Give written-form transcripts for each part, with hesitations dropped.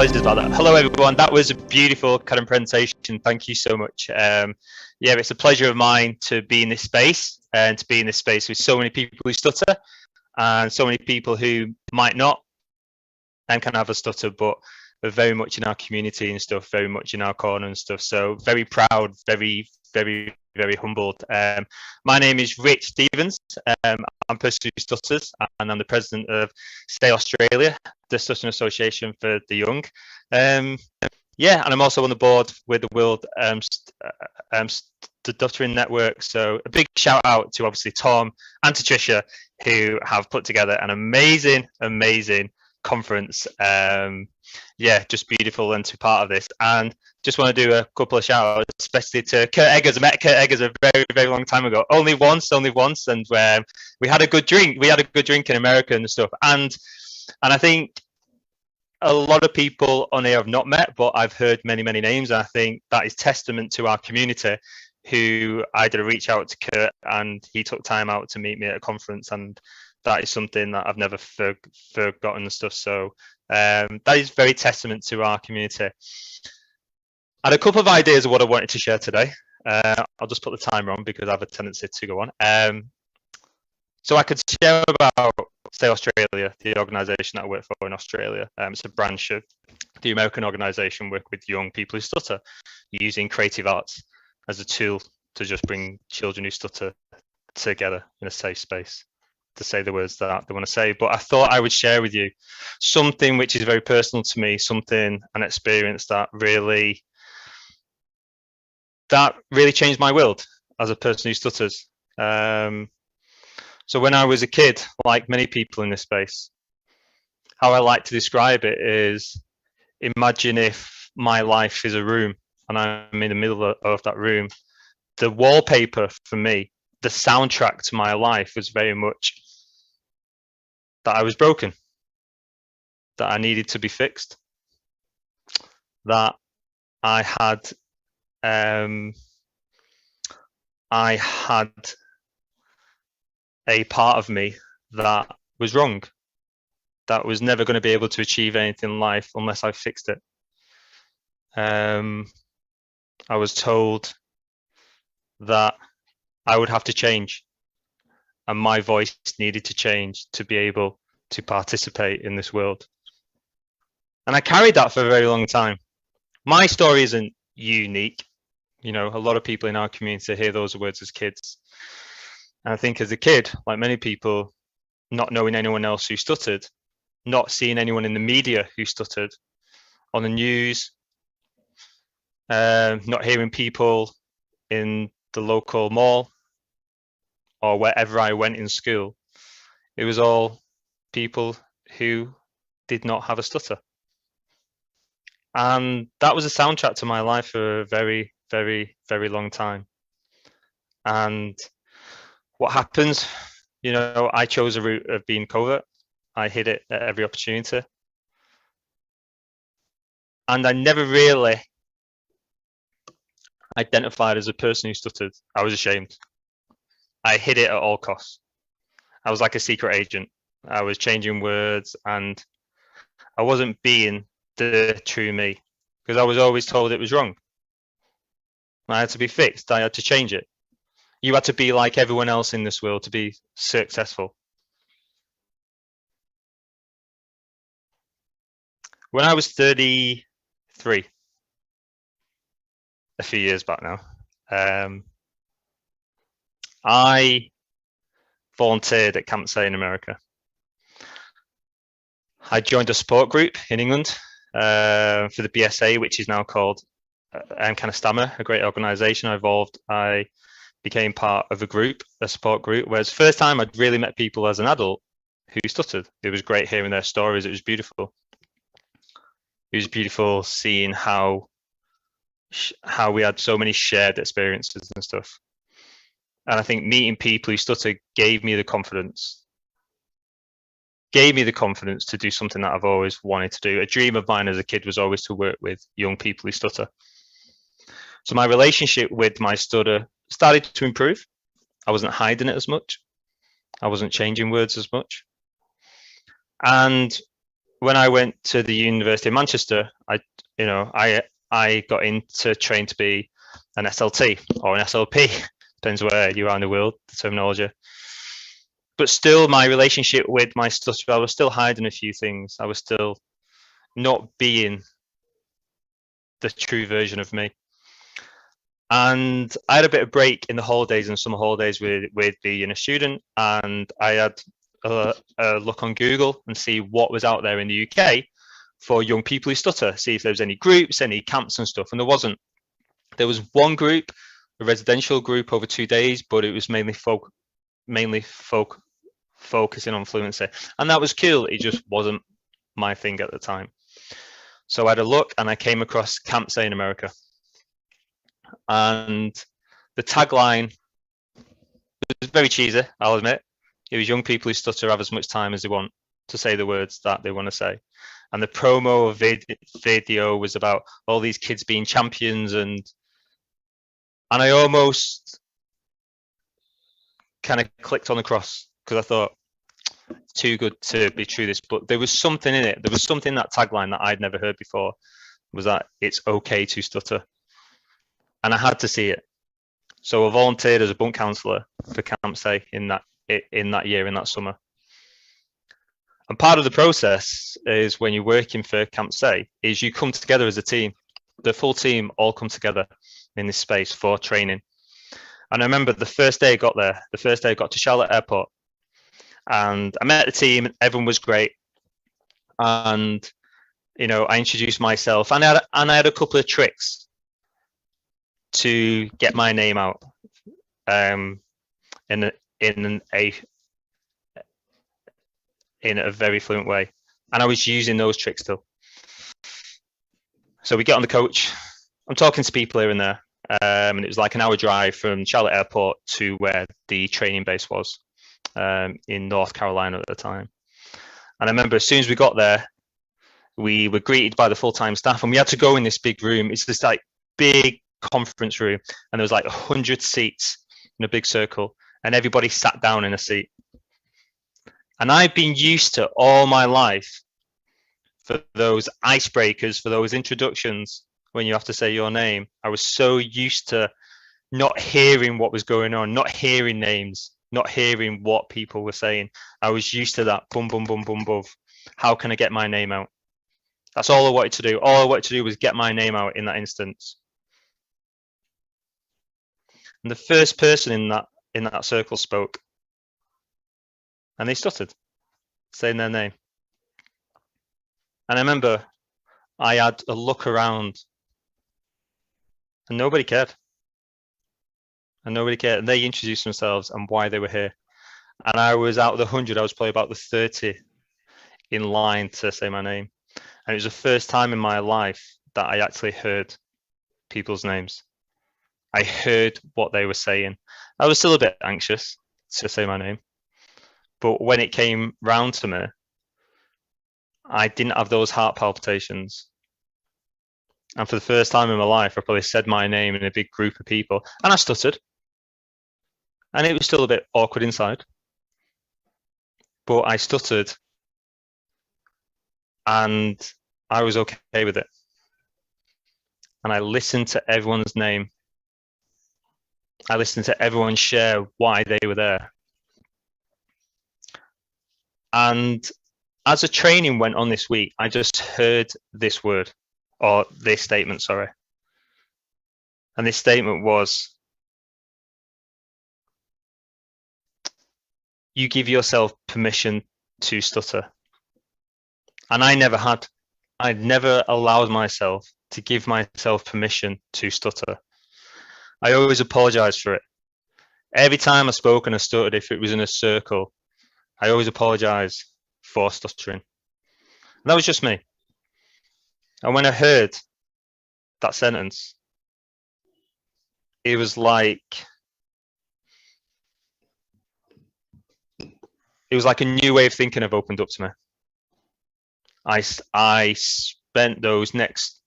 apologies about that. Hello, everyone. That was a beautiful kind of presentation. Thank you so much. Yeah, it's a pleasure of mine to be in this space and to be in this space with so many people who stutter and so many people who might not and can have a stutter, but are very much in our community and stuff, very much in our corner and stuff. So very proud, very humbled. My name is Rich Stevens. I'm a person who stutters, and I'm the president of Stay Australia, the Stuttering Association for the Young. Yeah, and I'm also on the board with the World Stuttering Network. So a big shout out to obviously Tom and to Tricia, who have put together an amazing conference. Yeah, just beautiful and to be part of this. And just want to do a couple of shout outs, especially to Kurt Eggers. I met Kurt Eggers a very long time ago, only once, and we had a good drink. We had a good drink in America and stuff. And I think a lot of people on here I've not met, but I've heard many names. And I think that is testament to our community, who I did a reach out to Kurt, and he took time out to meet me at a conference, and that is something that I've never forgotten and stuff. So that is very testament to our community. I had a couple of ideas of what I wanted to share today. I'll just put the timer on because I have a tendency to go on. So I could share about Stay Australia, the organisation that I work for in Australia. It's a branch of the American organisation, work with young people who stutter, using creative arts as a tool to just bring children who stutter together in a safe space to say the words that they want to say. But I thought I would share with you something which is very personal to me, an experience that really changed my world as a person who stutters. So when I was a kid, like many people in this space, how I like to describe it is, imagine if my life is a room and I'm in the middle of that room. The wallpaper for me, the soundtrack to my life, was very much that I was broken, that I needed to be fixed, that I had a part of me that was wrong, that was never going to be able to achieve anything in life unless I fixed it. I was told that I would have to change, and my voice needed to change to be able to participate in this world. And I carried that for a very long time. My story isn't unique. You know, a lot of people in our community hear those words as kids. And I think as a kid, like many people, not knowing anyone else who stuttered, not seeing anyone in the media who stuttered, on the news, not hearing people in the local mall or wherever I went in school, it was all people who did not have a stutter. And that was a soundtrack to my life for a very long time. And what happens, you know, I chose a route of being covert. I hid it at every opportunity. And I never really identified as a person who stuttered. I was ashamed. I hid it at all costs. I was like a secret agent. I was changing words, and I wasn't being the true me, because I was always told it was wrong. I had to be fixed. I had to change it. You had to be like everyone else in this world to be successful. When I was 33, a few years back now, I volunteered at Camp Say in America. I joined a support group in England for the BSA, which is now called kind of Stammer, a great organisation. I became part of a support group, whereas the first time I'd really met people as an adult who stuttered. It was great hearing their stories. It was beautiful. It was beautiful seeing how we had so many shared experiences and stuff. And I think meeting people who stutter gave me the confidence to do something that I've always wanted to do. A dream of mine as a kid was always to work with young people who stutter. So my relationship with my stutter started to improve. I wasn't hiding it as much. I wasn't changing words as much. And when I went to the University of Manchester, I got into train to be an SLT or an SLP, depends where you are in the world, the terminology. But still, my relationship with my stutter, I was still hiding a few things. I was still not being the true version of me. And I had a bit of break in the holidays and summer holidays with being a student, and I had a look on Google and see what was out there in the UK for young people who stutter, see if there was any groups, any camps and stuff, and there wasn't. There was one group, a residential group over 2 days, but it was mainly focusing on fluency, and that was cool. It just wasn't my thing at the time. So I had a look and I came across Camp Say in America. And the tagline was very cheesy, I'll admit. It was young people who stutter have as much time as they want to say the words that they want to say. And the promo video was about all these kids being champions, and I almost kind of clicked on the cross because I thought, it's too good to be true, this. But there was something in it. There was something in that tagline that I'd never heard before, was that it's okay to stutter. And I had to see it. So I volunteered as a bunk counsellor for Camp Say in that year, in that summer. And part of the process is, when you're working for Camp Say, is you come together as a team. The full team all come together in this space for training. And I remember the first day I got there, the first day I got to Charlotte Airport, and I met the team, and everyone was great. And, I introduced myself, and I had a couple of tricks to get my name out in a very fluent way, and I was using those tricks still. So we get on the coach. I'm talking to people here and there, and it was like an hour drive from Charlotte Airport to where the training base was, in North Carolina at the time. And I remember as soon as we got there, we were greeted by the full-time staff, and we had to go in this big room. It's this like big conference room, and there was like 100 seats in a big circle, and everybody sat down in a seat. And I've been used to all my life for those icebreakers, for those introductions when you have to say your name. I was so used to not hearing what was going on, not hearing names, not hearing what people were saying. I was used to that boom, boom, boom, boom, boom. How can I get my name out? That's all I wanted to do. All I wanted to do was get my name out in that instance. And the first person in that circle spoke, and they stuttered, saying their name. And I remember I had a look around, and nobody cared. And they introduced themselves and why they were here. And I was out of the 100, I was probably about the 30 in line to say my name. And it was the first time in my life that I actually heard people's names. I heard what they were saying. I was still a bit anxious to say my name, but when it came round to me, I didn't have those heart palpitations. And for the first time in my life, I probably said my name in a big group of people, and I stuttered. And it was still a bit awkward inside, but I stuttered, and I was okay with it. And I listened to everyone's name. I listened to everyone share why they were there. And as the training went on this week, I just heard this word, or this statement, sorry. And this statement was, you give yourself permission to stutter. And I never had. I'd never allowed myself to give myself permission to stutter. I always apologized for it. Every time I spoke and I stuttered, if it was in a circle, I always apologized for stuttering. And that was just me. And when I heard that sentence, it was like a new way of thinking have opened up to me. I spent those next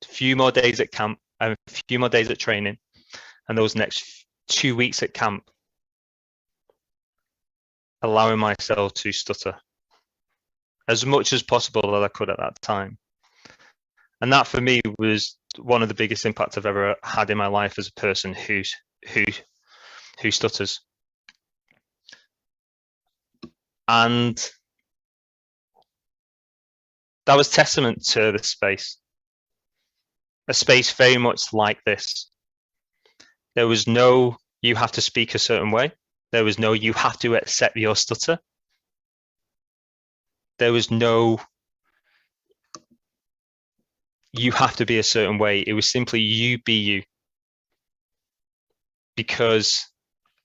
few more days at camp, and a few more days at training, and those next 2 weeks at camp, allowing myself to stutter. as much as possible that I could at that time. And that for me was one of the biggest impacts I've ever had in my life as a person who stutters. And that was testament to the space, a space very much like this. There was no, you have to speak a certain way. There was no, you have to accept your stutter. There was no, you have to be a certain way. It was simply you be you. Because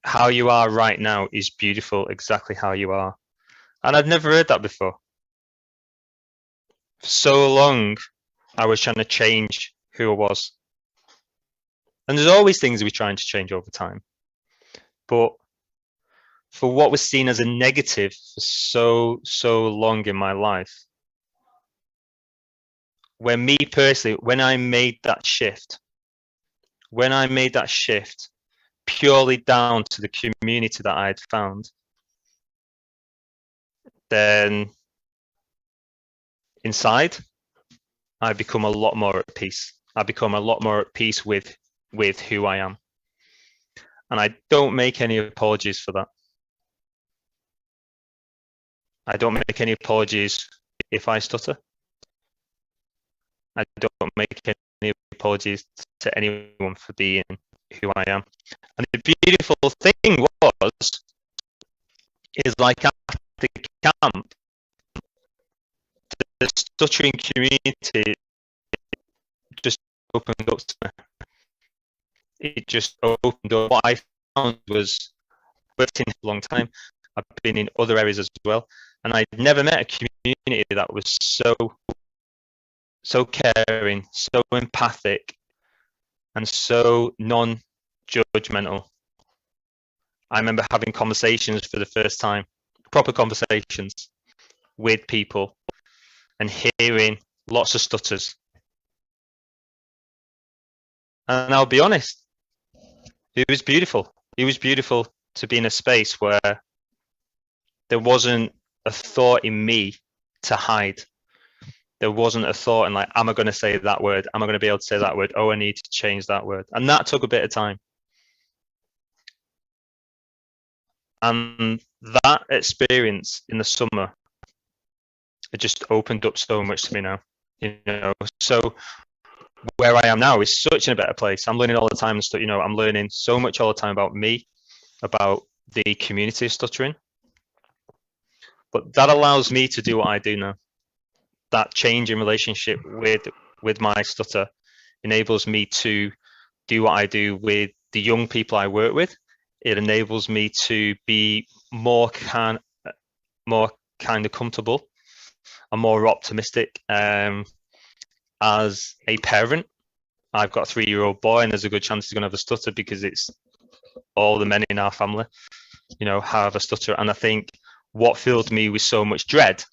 how you are right now is beautiful, exactly how you are. And I'd never heard that before. For so long, I was trying to change who I was. And there's always things we're trying to change over time. But for what was seen as a negative for so long in my life, when me personally, when I made that shift purely down to the community that I had found, then inside, I become a lot more at peace. I become a lot more at peace with who I am. And I don't make any apologies for that. I don't make any apologies if I stutter. I don't make any apologies to anyone for being who I am. And the beautiful thing is like after camp, the stuttering community just opened up to me. It just opened up. What I found was, worked in a long time. I've been in other areas as well, and I'd never met a community that was so caring, so empathic, and so non-judgmental. I remember having conversations for the first time, proper conversations with people, and hearing lots of stutters. And I'll be honest, it was beautiful. It was beautiful to be in a space where there wasn't a thought in me to hide. There wasn't a thought in like, am I going to say that word? Am I going to be able to say that word? Oh, I need to change that word. And that took a bit of time. And that experience in the summer, it just opened up so much to me now. So where I am now is such in a better place. I'm learning all the time and stuff. I'm learning so much all the time about me, about the community of stuttering. But that allows me to do what I do now. That change in relationship with my stutter enables me to do what I do with the young people I work with. It enables me to be more kind of comfortable and more optimistic. As a parent, I've got a 3-year-old boy, and there's a good chance he's going to have a stutter because it's all the men in our family, have a stutter. And I think what filled me with so much dread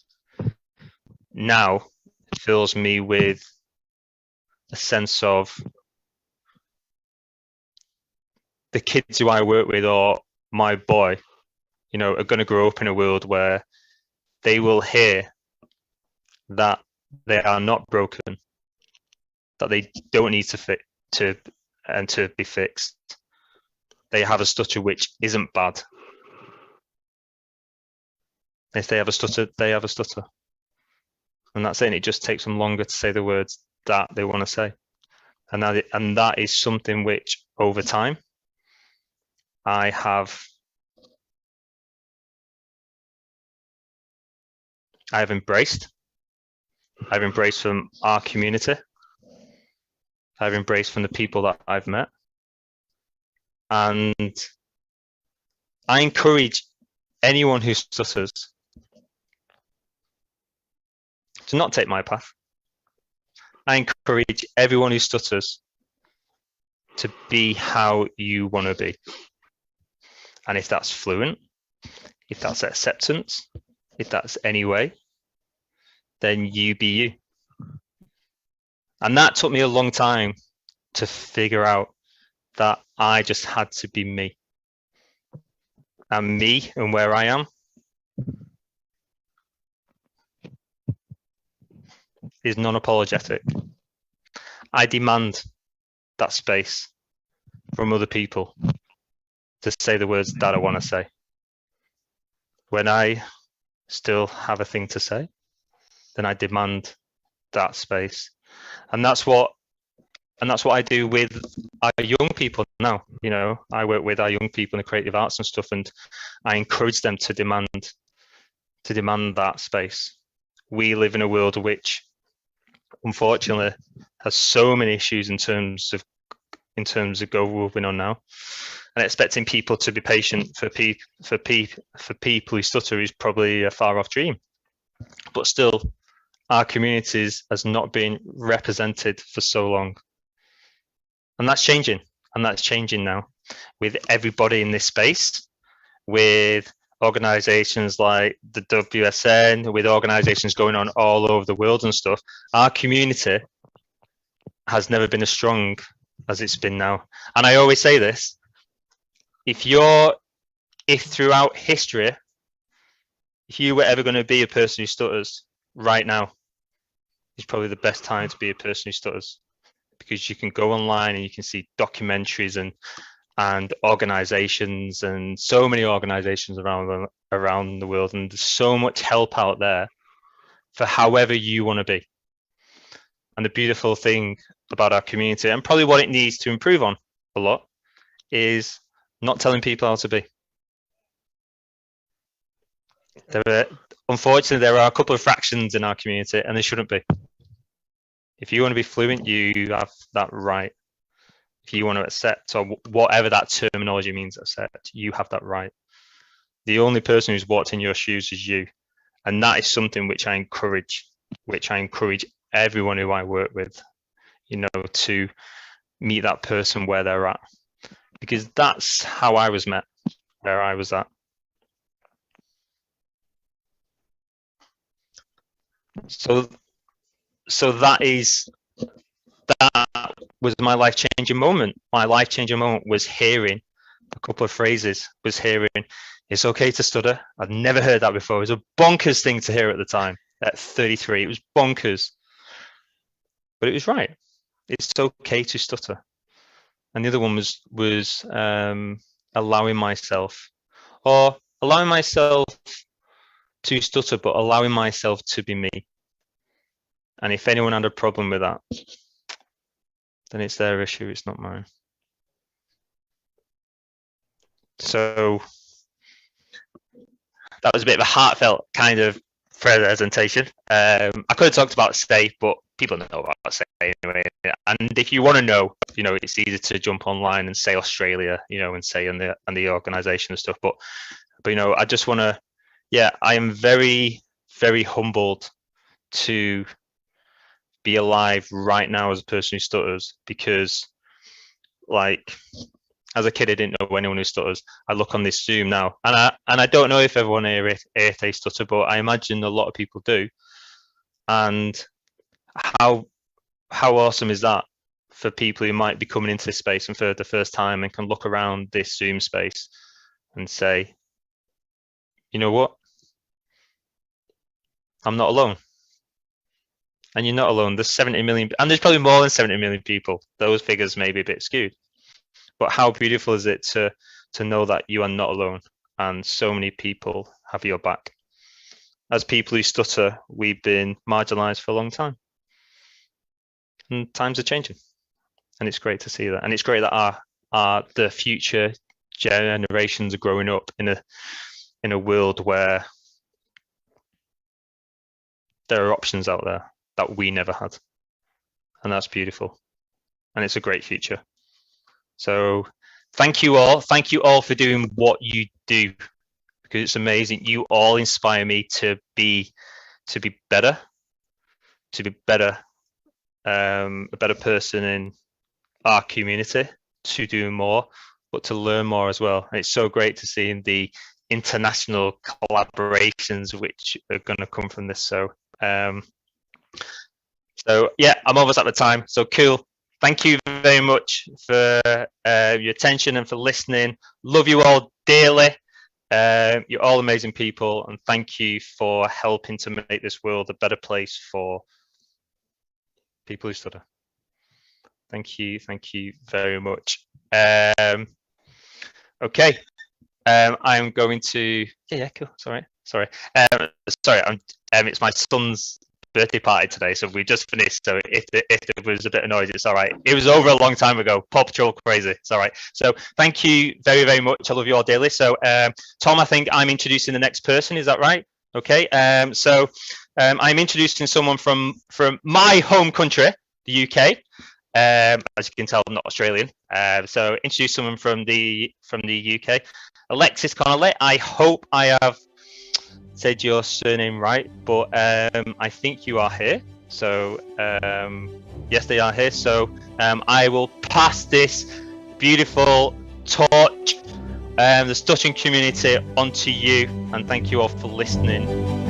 now fills me with a sense of the kids who I work with, or my boy, are going to grow up in a world where they will hear that they are not broken, that they don't need to be fixed. They have a stutter which isn't bad. If they have a stutter, they have a stutter. And that's it. And it just takes them longer to say the words that they want to say. And that is something which, over time, I've embraced. I've embraced from our community. I've embraced from the people that I've met. And I encourage anyone who stutters to not take my path. I encourage everyone who stutters to be how you want to be. And if that's fluent, if that's acceptance, if that's any way, then you be you. And that took me a long time to figure out that I just had to be me. And me and where I am is non-apologetic. I demand that space from other people to say the words that I want to say. When I still have a thing to say, then I demand that space. And that's what I do with our young people now. You know, I work with our young people in the creative arts and stuff, and I encourage them to demand that space. We live in a world which, unfortunately, has so many issues in terms of going on now, and expecting people to be patient for people who stutter is probably a far off dream. But still, our communities has not been represented for so long, and that's changing. And that's changing now with everybody in this space, with organizations like the WSN, with organizations going on all over the world and stuff. Our community has never been as strong as it's been now. And I always say this, if throughout history, if you were ever going to be a person who stutters, right now is probably the best time to be a person who stutters, because you can go online and you can see documentaries and organizations, and so many organizations around the world, and there's so much help out there for however you want to be. And the beautiful thing about our community, and probably what it needs to improve on a lot, is not telling people how to be. Unfortunately, there are a couple of fractions in our community, and they shouldn't be. If you want to be fluent, you have that right. If you want to accept, or whatever that terminology means, accept, you have that right. The only person who's walked in your shoes is you. And that is something which I encourage everyone who I work with, you know, to meet that person where they're at. Because that's how I was met, where I was at. So that was my life-changing moment. My life-changing moment was hearing a couple of phrases, was hearing, it's okay to stutter. I'd never heard that before. It was a bonkers thing to hear at the time, at 33. It was bonkers. But it was right. It's okay to stutter. And the other one was allowing myself to stutter, but allowing myself to be me. And if anyone had a problem with that, then it's their issue, it's not mine. So that was a bit of a heartfelt kind of presentation. I could have talked about Stay, but people know about Stay anyway. And if you want to know, you know, it's easy to jump online and say Australia, you know, and say and the organization and stuff. But you know, I just want to, I am very, very humbled to be alive right now as a person who stutters, because, like, as a kid, I didn't know anyone who stutters. I look on this Zoom now, and I don't know if everyone here they stutter, but I imagine a lot of people do. And how awesome is that for people who might be coming into this space and for the first time and can look around this Zoom space and say, you know what? I'm not alone. And you're not alone. There's 70 million, and there's probably more than 70 million people. Those figures may be a bit skewed. But how beautiful is it to know that you are not alone, and so many people have your back. As people who stutter, we've been marginalized for a long time. And times are changing. And it's great to see that. And it's great that the future generations are growing up in a world where there are options out there that we never had. And that's beautiful. And it's a great future. So thank you all. Thank you all for doing what you do, because it's amazing. You all inspire me to be better, a better person in our community, to do more, but to learn more as well. And it's so great to see the international collaborations which are going to come from this. So yeah, I'm almost at the time. So cool. Thank you very much for your attention and for listening. Love you all dearly. You're all amazing people, and thank you for helping to make this world a better place for people who stutter. Thank you very much. Okay, I'm going to cool. Sorry. It's my son's birthday party today, so we just finished. So if there was a bit of noise, it's all right. It was over a long time ago. Paw Patrol crazy. It's all right. So thank you very, very much. I love you all dearly. So Tom, I think I'm introducing the next person. Is that right? Okay. I'm introducing someone from my home country, the UK. As you can tell, I'm not Australian. So introduce someone from the UK. Alexis Connolly. I hope I have said your surname right, but I think you are here. So yes, they are here. So I will pass this beautiful torch, the stuttering community, onto you, and thank you all for listening.